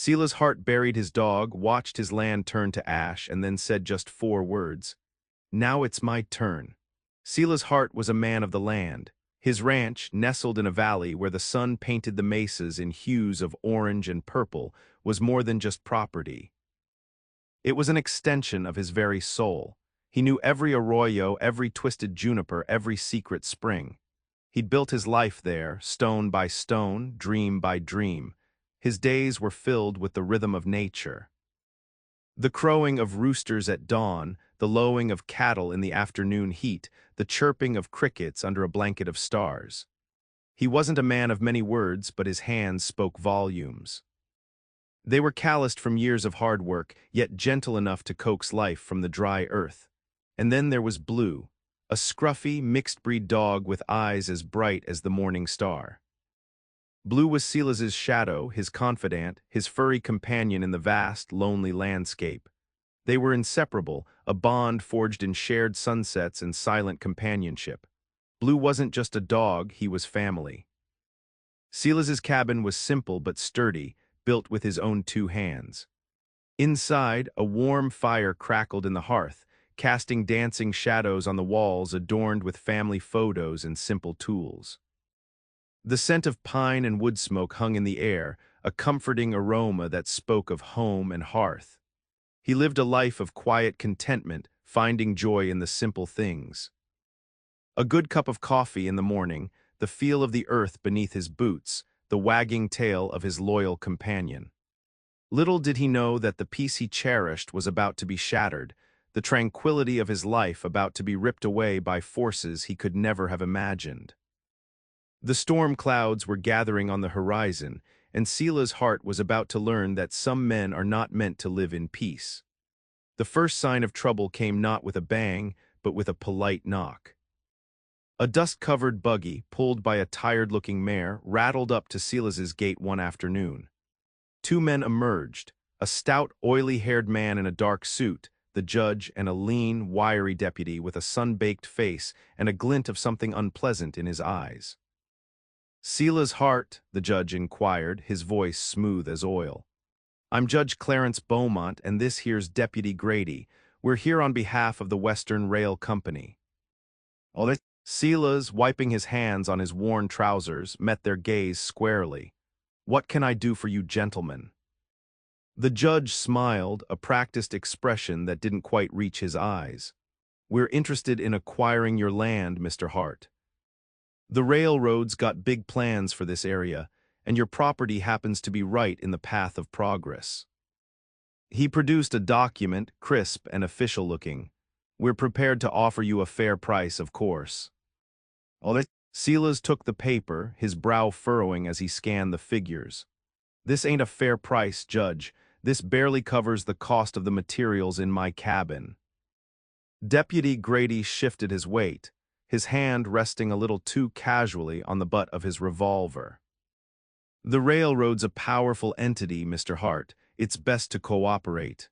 Silas Hart buried his dog, watched his land turn to ash, and then said just 4 words. Now it's my turn. Silas Hart was a man of the land. His ranch, nestled in a valley where the sun painted the mesas in hues of orange and purple, was more than just property. It was an extension of his very soul. He knew every arroyo, every twisted juniper, every secret spring. He'd built his life there, stone by stone, dream by dream. His days were filled with the rhythm of nature. The crowing of roosters at dawn, the lowing of cattle in the afternoon heat, the chirping of crickets under a blanket of stars. He wasn't a man of many words, but his hands spoke volumes. They were calloused from years of hard work, yet gentle enough to coax life from the dry earth. And then there was Blue, a scruffy, mixed-breed dog with eyes as bright as the morning star. Blue was Silas's shadow, his confidant, his furry companion in the vast, lonely landscape. They were inseparable, a bond forged in shared sunsets and silent companionship. Blue wasn't just a dog, he was family. Silas's cabin was simple but sturdy, built with his own 2 hands. Inside, a warm fire crackled in the hearth, casting dancing shadows on the walls adorned with family photos and simple tools. The scent of pine and wood smoke hung in the air, a comforting aroma that spoke of home and hearth. He lived a life of quiet contentment, finding joy in the simple things. A good cup of coffee in the morning, the feel of the earth beneath his boots, the wagging tail of his loyal companion. Little did he know that the peace he cherished was about to be shattered, the tranquility of his life about to be ripped away by forces he could never have imagined. The storm clouds were gathering on the horizon, and Silas Hart was about to learn that some men are not meant to live in peace. The first sign of trouble came not with a bang, but with a polite knock. A dust-covered buggy, pulled by a tired-looking mare, rattled up to Silas's gate one afternoon. 2 men emerged, a stout, oily-haired man in a dark suit, the judge, and a lean, wiry deputy with a sun-baked face and a glint of something unpleasant in his eyes. "Silas Hart," the judge inquired, his voice smooth as oil. "I'm Judge Clarence Beaumont, and this here's Deputy Grady. We're here on behalf of the Western Rail Company." Silas, wiping his hands on his worn trousers, met their gaze squarely. "What can I do for you gentlemen?" The judge smiled, a practiced expression that didn't quite reach his eyes. "We're interested in acquiring your land, Mr. Hart. The railroad's got big plans for this area, and your property happens to be right in the path of progress." He produced a document, crisp and official-looking. "We're prepared to offer you a fair price, of course." Silas took the paper, his brow furrowing as he scanned the figures. "This ain't a fair price, Judge. This barely covers the cost of the materials in my cabin." Deputy Grady shifted his weight, his hand resting a little too casually on the butt of his revolver. "The railroad's a powerful entity, Mr. Hart. It's best to cooperate."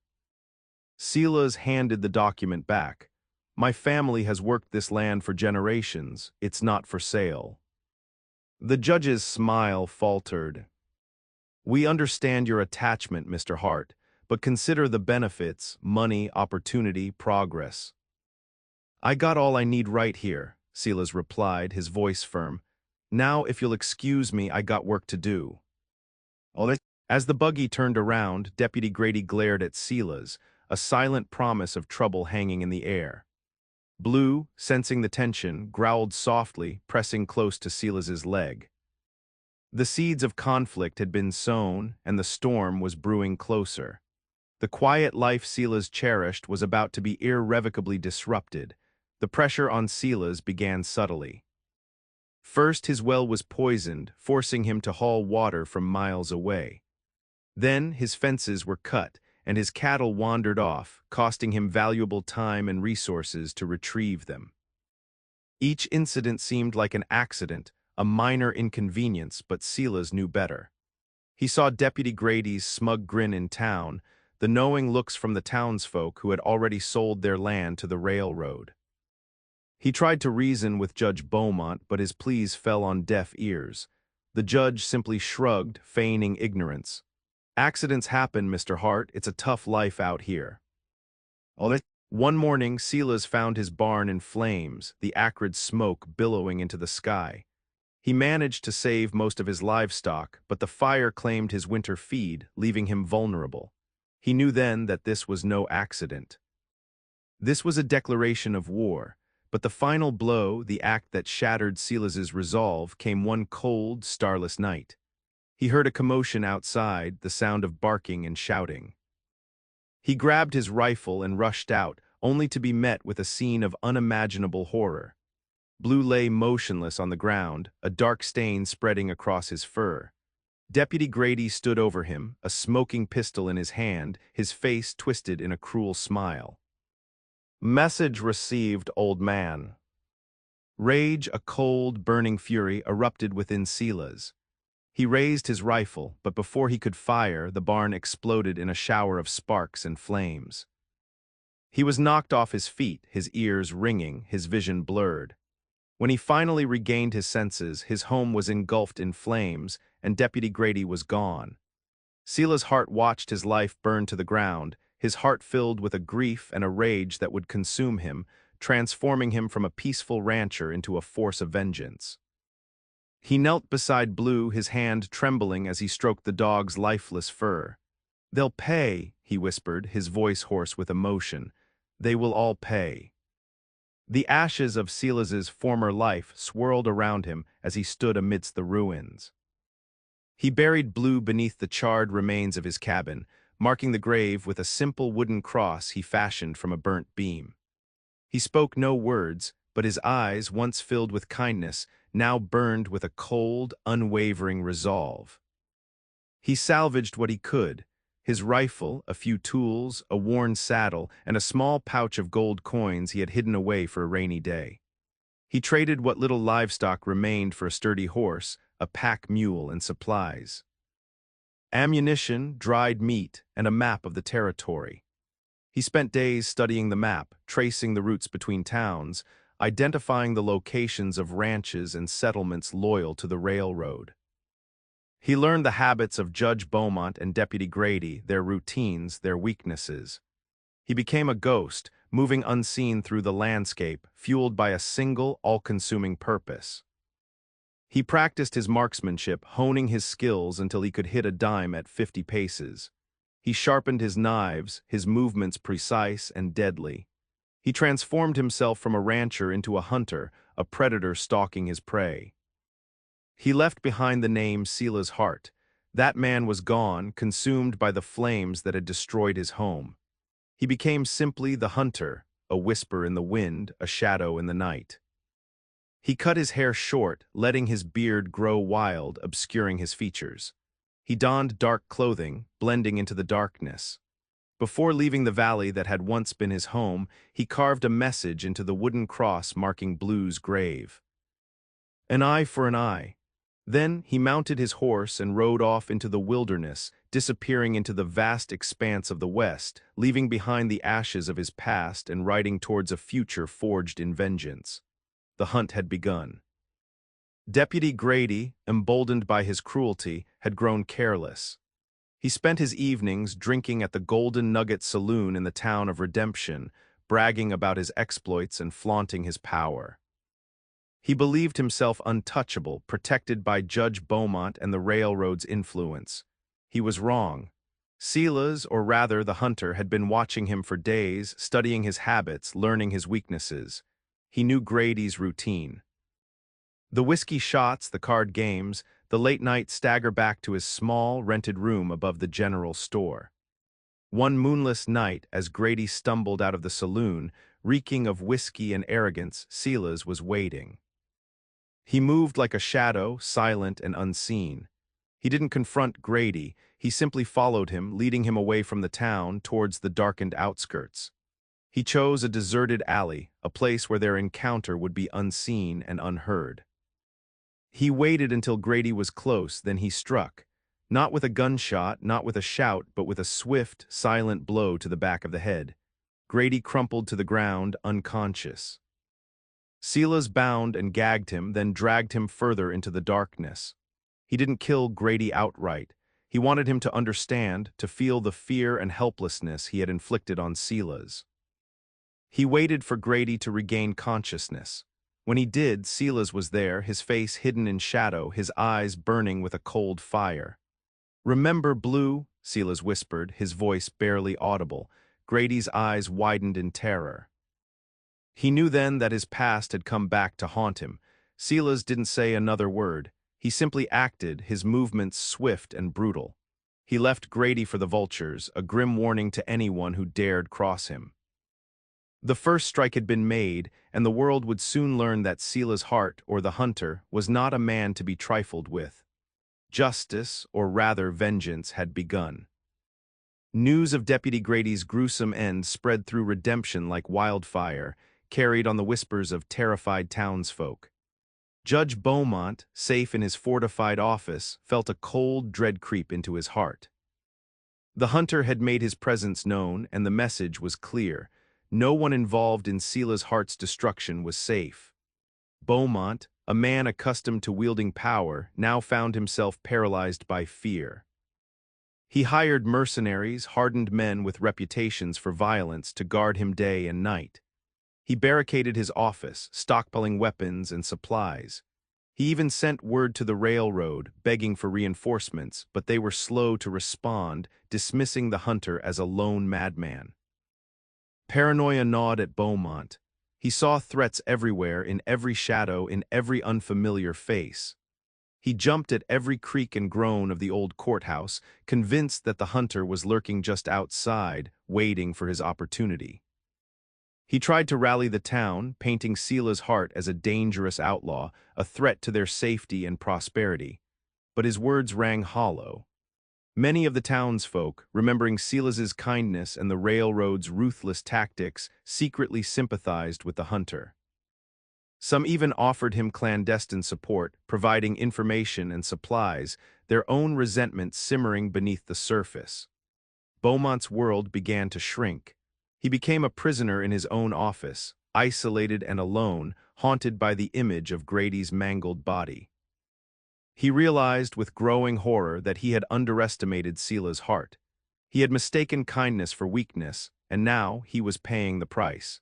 Silas handed the document back. "My family has worked this land for generations. It's not for sale." The judge's smile faltered. "We understand your attachment, Mr. Hart, but consider the benefits: money, opportunity, progress." "I got all I need right here," Silas replied, his voice firm. "Now, if you'll excuse me, I got work to do." As the buggy turned around, Deputy Grady glared at Silas, a silent promise of trouble hanging in the air. Blue, sensing the tension, growled softly, pressing close to Silas's leg. The seeds of conflict had been sown, and the storm was brewing closer. The quiet life Silas cherished was about to be irrevocably disrupted. The pressure on Silas began subtly. First, his well was poisoned, forcing him to haul water from miles away. Then, his fences were cut, and his cattle wandered off, costing him valuable time and resources to retrieve them. Each incident seemed like an accident, a minor inconvenience, but Silas knew better. He saw Deputy Grady's smug grin in town, the knowing looks from the townsfolk who had already sold their land to the railroad. He tried to reason with Judge Beaumont, but his pleas fell on deaf ears. The judge simply shrugged, feigning ignorance. Accidents happen, Mr. Hart. It's a tough life out here. One morning, Silas found his barn in flames, the acrid smoke billowing into the sky. He managed to save most of his livestock, but the fire claimed his winter feed, leaving him vulnerable. He knew then that this was no accident. This was a declaration of war, but the final blow, the act that shattered Silas's resolve, came one cold, starless night. He heard a commotion outside, the sound of barking and shouting. He grabbed his rifle and rushed out, only to be met with a scene of unimaginable horror. Blue lay motionless on the ground, a dark stain spreading across his fur. Deputy Grady stood over him, a smoking pistol in his hand, his face twisted in a cruel smile. "Message received, old man." Rage, a cold, burning fury, erupted within Silas. He raised his rifle, but before he could fire, the barn exploded in a shower of sparks and flames. He was knocked off his feet, his ears ringing, his vision blurred. When he finally regained his senses, his home was engulfed in flames, and Deputy Grady was gone. Silas Hart watched his life burn to the ground, his heart filled with a grief and a rage that would consume him, transforming him from a peaceful rancher into a force of vengeance. He knelt beside Blue, his hand trembling as he stroked the dog's lifeless fur. "They'll pay," he whispered, his voice hoarse with emotion. "They will all pay." The ashes of Silas's former life swirled around him as he stood amidst the ruins. He buried Blue beneath the charred remains of his cabin, marking the grave with a simple wooden cross he fashioned from a burnt beam. He spoke no words, but his eyes, once filled with kindness, now burned with a cold, unwavering resolve. He salvaged what he could: his rifle, a few tools, a worn saddle, and a small pouch of gold coins he had hidden away for a rainy day. He traded what little livestock remained for a sturdy horse, a pack mule, and supplies. Ammunition, dried meat, and a map of the territory. He spent days studying the map, tracing the routes between towns, identifying the locations of ranches and settlements loyal to the railroad. He learned the habits of Judge Beaumont and Deputy Grady, their routines, their weaknesses. He became a ghost, moving unseen through the landscape, fueled by a single, all-consuming purpose. He practiced his marksmanship, honing his skills until he could hit a dime at 50 paces. He sharpened his knives, his movements precise and deadly. He transformed himself from a rancher into a hunter, a predator stalking his prey. He left behind the name Silas Hart. That man was gone, consumed by the flames that had destroyed his home. He became simply the hunter, a whisper in the wind, a shadow in the night. He cut his hair short, letting his beard grow wild, obscuring his features. He donned dark clothing, blending into the darkness. Before leaving the valley that had once been his home, he carved a message into the wooden cross marking Blue's grave. "An eye for an eye." Then he mounted his horse and rode off into the wilderness, disappearing into the vast expanse of the West, leaving behind the ashes of his past and riding towards a future forged in vengeance. The hunt had begun. Deputy Grady, emboldened by his cruelty, had grown careless. He spent his evenings drinking at the Golden Nugget Saloon in the town of Redemption, bragging about his exploits and flaunting his power. He believed himself untouchable, protected by Judge Beaumont and the railroad's influence. He was wrong. Silas, or rather the hunter, had been watching him for days, studying his habits, learning his weaknesses. He knew Grady's routine. The whiskey shots, the card games, the late-night stagger back to his small, rented room above the general store. One moonless night, as Grady stumbled out of the saloon, reeking of whiskey and arrogance, Silas was waiting. He moved like a shadow, silent and unseen. He didn't confront Grady, he simply followed him, leading him away from the town towards the darkened outskirts. He chose a deserted alley, a place where their encounter would be unseen and unheard. He waited until Grady was close, then he struck. Not with a gunshot, not with a shout, but with a swift, silent blow to the back of the head. Grady crumpled to the ground, unconscious. Silas bound and gagged him, then dragged him further into the darkness. He didn't kill Grady outright. He wanted him to understand, to feel the fear and helplessness he had inflicted on Silas. He waited for Grady to regain consciousness. When he did, Silas was there, his face hidden in shadow, his eyes burning with a cold fire. "Remember, Blue?" Silas whispered, his voice barely audible. Grady's eyes widened in terror. He knew then that his past had come back to haunt him. Silas didn't say another word. He simply acted, his movements swift and brutal. He left Grady for the vultures, a grim warning to anyone who dared cross him. The first strike had been made, and the world would soon learn that Silas Hart, or the Hunter, was not a man to be trifled with. Justice, or rather vengeance, had begun. News of Deputy Grady's gruesome end spread through Redemption like wildfire, carried on the whispers of terrified townsfolk. Judge Beaumont, safe in his fortified office, felt a cold dread creep into his heart. The Hunter had made his presence known, and the message was clear. No one involved in Silas Hart's destruction was safe. Beaumont, a man accustomed to wielding power, now found himself paralyzed by fear. He hired mercenaries, hardened men with reputations for violence, to guard him day and night. He barricaded his office, stockpiling weapons and supplies. He even sent word to the railroad, begging for reinforcements, but they were slow to respond, dismissing the Hunter as a lone madman. Paranoia gnawed at Beaumont. He saw threats everywhere, in every shadow, in every unfamiliar face. He jumped at every creak and groan of the old courthouse, convinced that the Hunter was lurking just outside, waiting for his opportunity. He tried to rally the town, painting Silas Hart as a dangerous outlaw, a threat to their safety and prosperity. But his words rang hollow. Many of the townsfolk, remembering Silas's kindness and the railroad's ruthless tactics, secretly sympathized with the Hunter. Some even offered him clandestine support, providing information and supplies, their own resentment simmering beneath the surface. Beaumont's world began to shrink. He became a prisoner in his own office, isolated and alone, haunted by the image of Grady's mangled body. He realized with growing horror that he had underestimated Silas Hart. He had mistaken kindness for weakness, and now he was paying the price.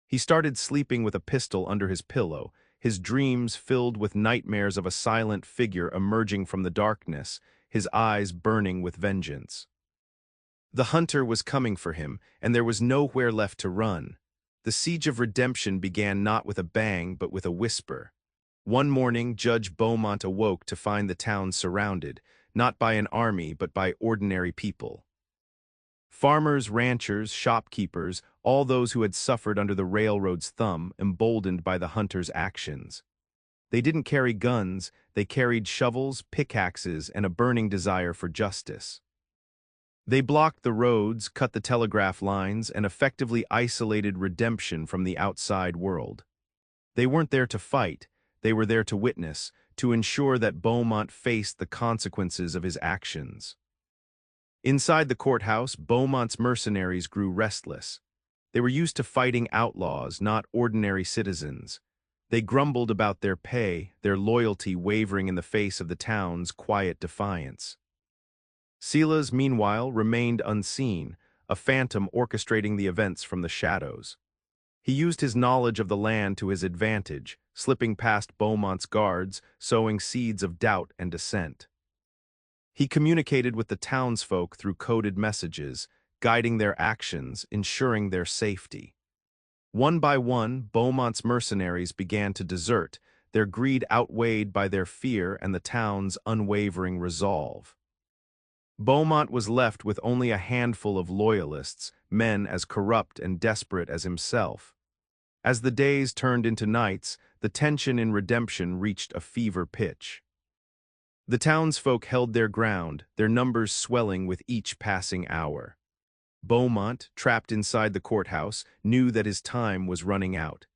He started sleeping with a pistol under his pillow, his dreams filled with nightmares of a silent figure emerging from the darkness, his eyes burning with vengeance. The Hunter was coming for him, and there was nowhere left to run. The siege of Redemption began not with a bang, but with a whisper. One morning, Judge Beaumont awoke to find the town surrounded, not by an army, but by ordinary people. Farmers, ranchers, shopkeepers, all those who had suffered under the railroad's thumb, emboldened by the Hunter's actions. They didn't carry guns, they carried shovels, pickaxes, and a burning desire for justice. They blocked the roads, cut the telegraph lines, and effectively isolated Redemption from the outside world. They weren't there to fight, they were there to witness, to ensure that Beaumont faced the consequences of his actions. Inside the courthouse, Beaumont's mercenaries grew restless. They were used to fighting outlaws, not ordinary citizens. They grumbled about their pay, their loyalty wavering in the face of the town's quiet defiance. Silas, meanwhile, remained unseen, a phantom orchestrating the events from the shadows. He used his knowledge of the land to his advantage, slipping past Beaumont's guards, sowing seeds of doubt and dissent. He communicated with the townsfolk through coded messages, guiding their actions, ensuring their safety. One by one, Beaumont's mercenaries began to desert, their greed outweighed by their fear and the town's unwavering resolve. Beaumont was left with only a handful of loyalists, men as corrupt and desperate as himself. As the days turned into nights, the tension in Redemption reached a fever pitch. The townsfolk held their ground, their numbers swelling with each passing hour. Beaumont, trapped inside the courthouse, knew that his time was running out.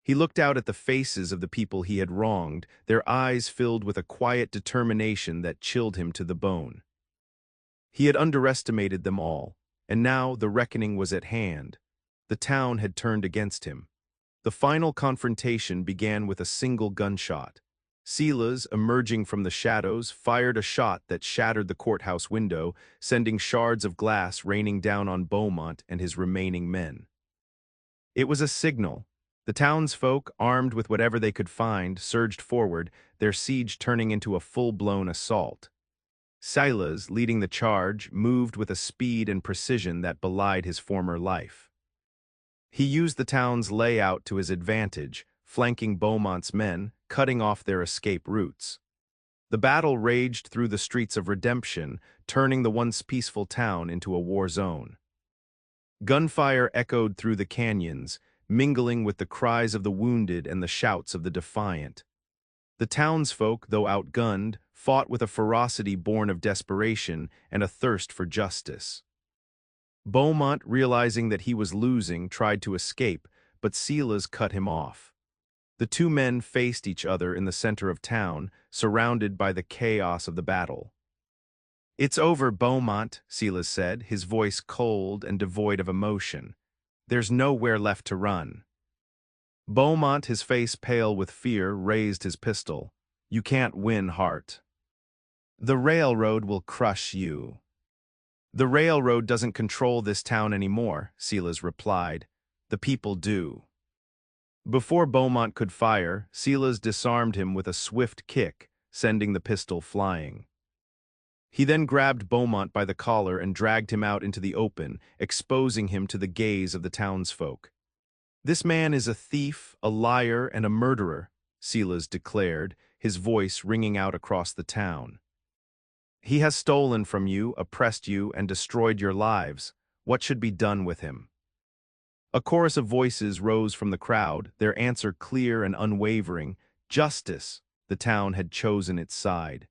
He looked out at the faces of the people he had wronged, their eyes filled with a quiet determination that chilled him to the bone. He had underestimated them all, and now the reckoning was at hand. The town had turned against him. The final confrontation began with a single gunshot. Silas, emerging from the shadows, fired a shot that shattered the courthouse window, sending shards of glass raining down on Beaumont and his remaining men. It was a signal. The townsfolk, armed with whatever they could find, surged forward, their siege turning into a full-blown assault. Silas, leading the charge, moved with a speed and precision that belied his former life. He used the town's layout to his advantage, flanking Beaumont's men, cutting off their escape routes. The battle raged through the streets of Redemption, turning the once peaceful town into a war zone. Gunfire echoed through the canyons, mingling with the cries of the wounded and the shouts of the defiant. The townsfolk, though outgunned, fought with a ferocity born of desperation and a thirst for justice. Beaumont, realizing that he was losing, tried to escape, but Silas cut him off. The two men faced each other in the center of town, surrounded by the chaos of the battle. "It's over, Beaumont," Silas said, his voice cold and devoid of emotion. "There's nowhere left to run." Beaumont, his face pale with fear, raised his pistol. "You can't win, Hart. The railroad will crush you." "The railroad doesn't control this town anymore," Silas replied. "The people do." Before Beaumont could fire, Silas disarmed him with a swift kick, sending the pistol flying. He then grabbed Beaumont by the collar and dragged him out into the open, exposing him to the gaze of the townsfolk. "This man is a thief, a liar, and a murderer," Silas declared, his voice ringing out across the town. "He has stolen from you, oppressed you, and destroyed your lives. What should be done with him?" A chorus of voices rose from the crowd, their answer clear and unwavering: "Justice!" The town had chosen its side.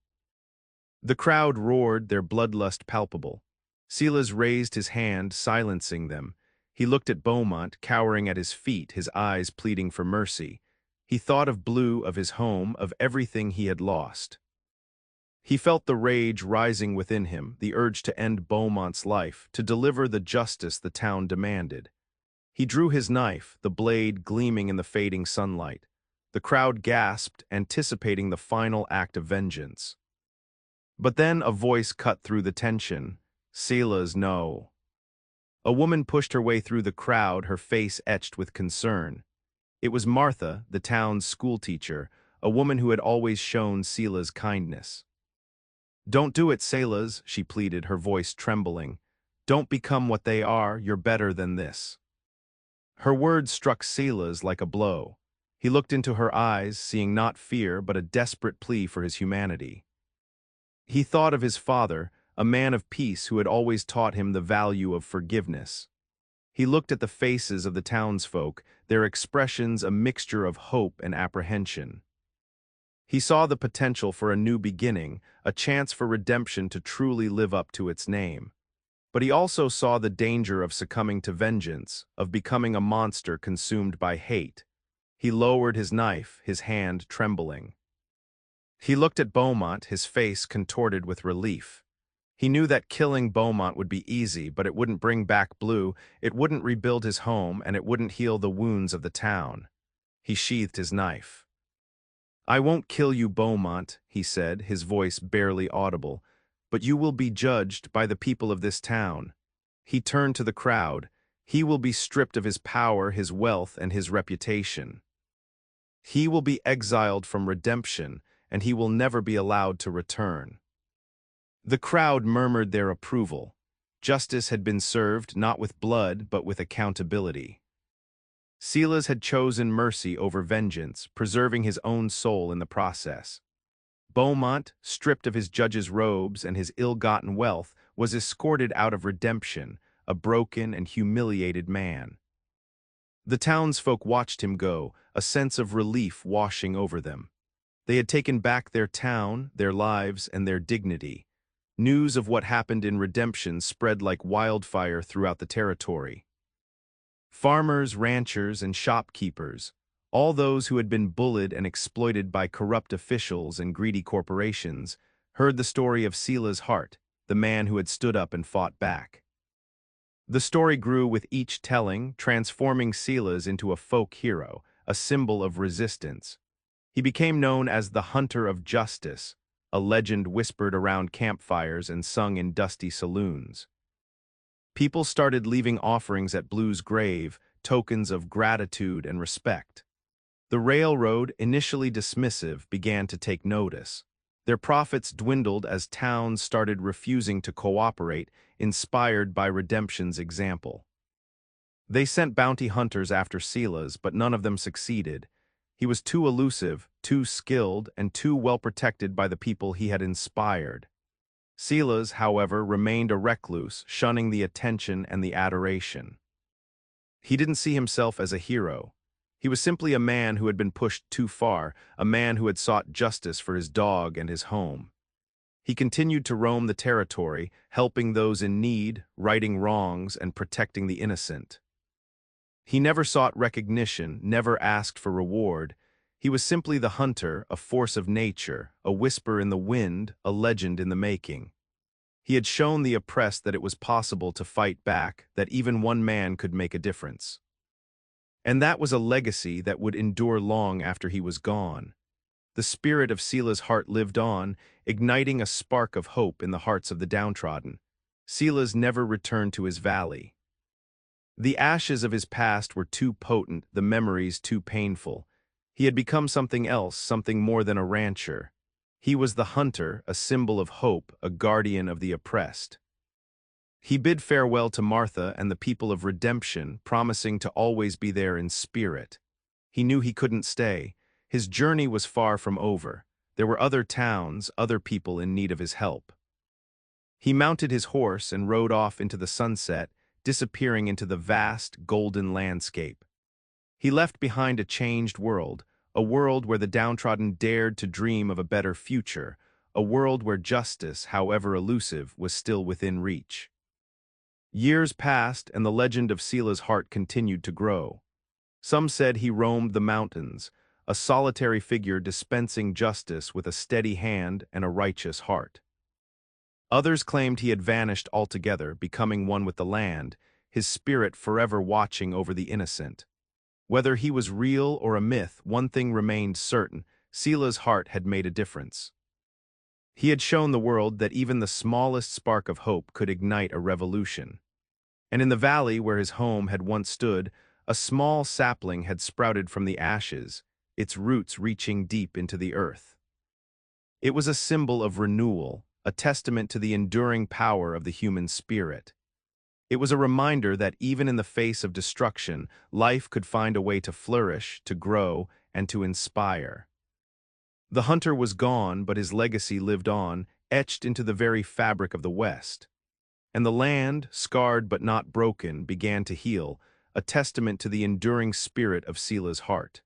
The crowd roared, their bloodlust palpable. Silas raised his hand, silencing them. He looked at Beaumont, cowering at his feet, his eyes pleading for mercy. He thought of Blue, of his home, of everything he had lost. He felt the rage rising within him, the urge to end Beaumont's life, to deliver the justice the town demanded. He drew his knife, the blade gleaming in the fading sunlight. The crowd gasped, anticipating the final act of vengeance. But then a voice cut through the tension. "Silas, no." A woman pushed her way through the crowd, her face etched with concern. It was Martha, the town's schoolteacher, a woman who had always shown Silas kindness. "Don't do it, Silas," she pleaded, her voice trembling. "Don't become what they are, you're better than this." Her words struck Silas like a blow. He looked into her eyes, seeing not fear but a desperate plea for his humanity. He thought of his father, a man of peace who had always taught him the value of forgiveness. He looked at the faces of the townsfolk, their expressions a mixture of hope and apprehension. He saw the potential for a new beginning, a chance for redemption to truly live up to its name. But he also saw the danger of succumbing to vengeance, of becoming a monster consumed by hate. He lowered his knife, his hand trembling. He looked at Beaumont, his face contorted with relief. He knew that killing Beaumont would be easy, but it wouldn't bring back Blue, it wouldn't rebuild his home, and it wouldn't heal the wounds of the town. He sheathed his knife. "I won't kill you, Beaumont," he said, his voice barely audible, "but you will be judged by the people of this town." He turned to the crowd. "He will be stripped of his power, his wealth, and his reputation. He will be exiled from Redemption, and he will never be allowed to return." The crowd murmured their approval. Justice had been served not with blood, but with accountability. Silas had chosen mercy over vengeance, preserving his own soul in the process. Beaumont, stripped of his judge's robes and his ill-gotten wealth, was escorted out of Redemption, a broken and humiliated man. The townsfolk watched him go, a sense of relief washing over them. They had taken back their town, their lives, and their dignity. News of what happened in Redemption spread like wildfire throughout the territory. Farmers, ranchers, and shopkeepers, all those who had been bullied and exploited by corrupt officials and greedy corporations, heard the story of Silas Hart, the man who had stood up and fought back. The story grew with each telling, transforming Silas into a folk hero, a symbol of resistance. He became known as the Hunter of Justice, a legend whispered around campfires and sung in dusty saloons. People started leaving offerings at Blue's grave, tokens of gratitude and respect. The railroad, initially dismissive, began to take notice. Their profits dwindled as towns started refusing to cooperate, inspired by Redemption's example. They sent bounty hunters after Silas, but none of them succeeded. He was too elusive, too skilled, and too well protected by the people he had inspired. Silas, however, remained a recluse, shunning the attention and the adoration. He didn't see himself as a hero. He was simply a man who had been pushed too far, a man who had sought justice for his dog and his home. He continued to roam the territory, helping those in need, righting wrongs, and protecting the innocent. He never sought recognition, never asked for reward. He was simply the hunter, a force of nature, a whisper in the wind, a legend in the making. He had shown the oppressed that it was possible to fight back, that even one man could make a difference. And that was a legacy that would endure long after he was gone. The spirit of Silas Hart lived on, igniting a spark of hope in the hearts of the downtrodden. Silas never returned to his valley. The ashes of his past were too potent, the memories too painful. He had become something else, something more than a rancher. He was the hunter, a symbol of hope, a guardian of the oppressed. He bid farewell to Martha and the people of Redemption, promising to always be there in spirit. He knew he couldn't stay. His journey was far from over. There were other towns, other people in need of his help. He mounted his horse and rode off into the sunset, disappearing into the vast, golden landscape. He left behind a changed world, a world where the downtrodden dared to dream of a better future, a world where justice, however elusive, was still within reach. Years passed, and the legend of Silas Hart continued to grow. Some said he roamed the mountains, a solitary figure dispensing justice with a steady hand and a righteous heart. Others claimed he had vanished altogether, becoming one with the land, his spirit forever watching over the innocent. Whether he was real or a myth, one thing remained certain: Silas Hart had made a difference. He had shown the world that even the smallest spark of hope could ignite a revolution. And in the valley where his home had once stood, a small sapling had sprouted from the ashes, its roots reaching deep into the earth. It was a symbol of renewal, a testament to the enduring power of the human spirit. It was a reminder that even in the face of destruction, life could find a way to flourish, to grow, and to inspire. The hunter was gone, but his legacy lived on, etched into the very fabric of the West. And the land, scarred but not broken, began to heal, a testament to the enduring spirit of Silas Hart.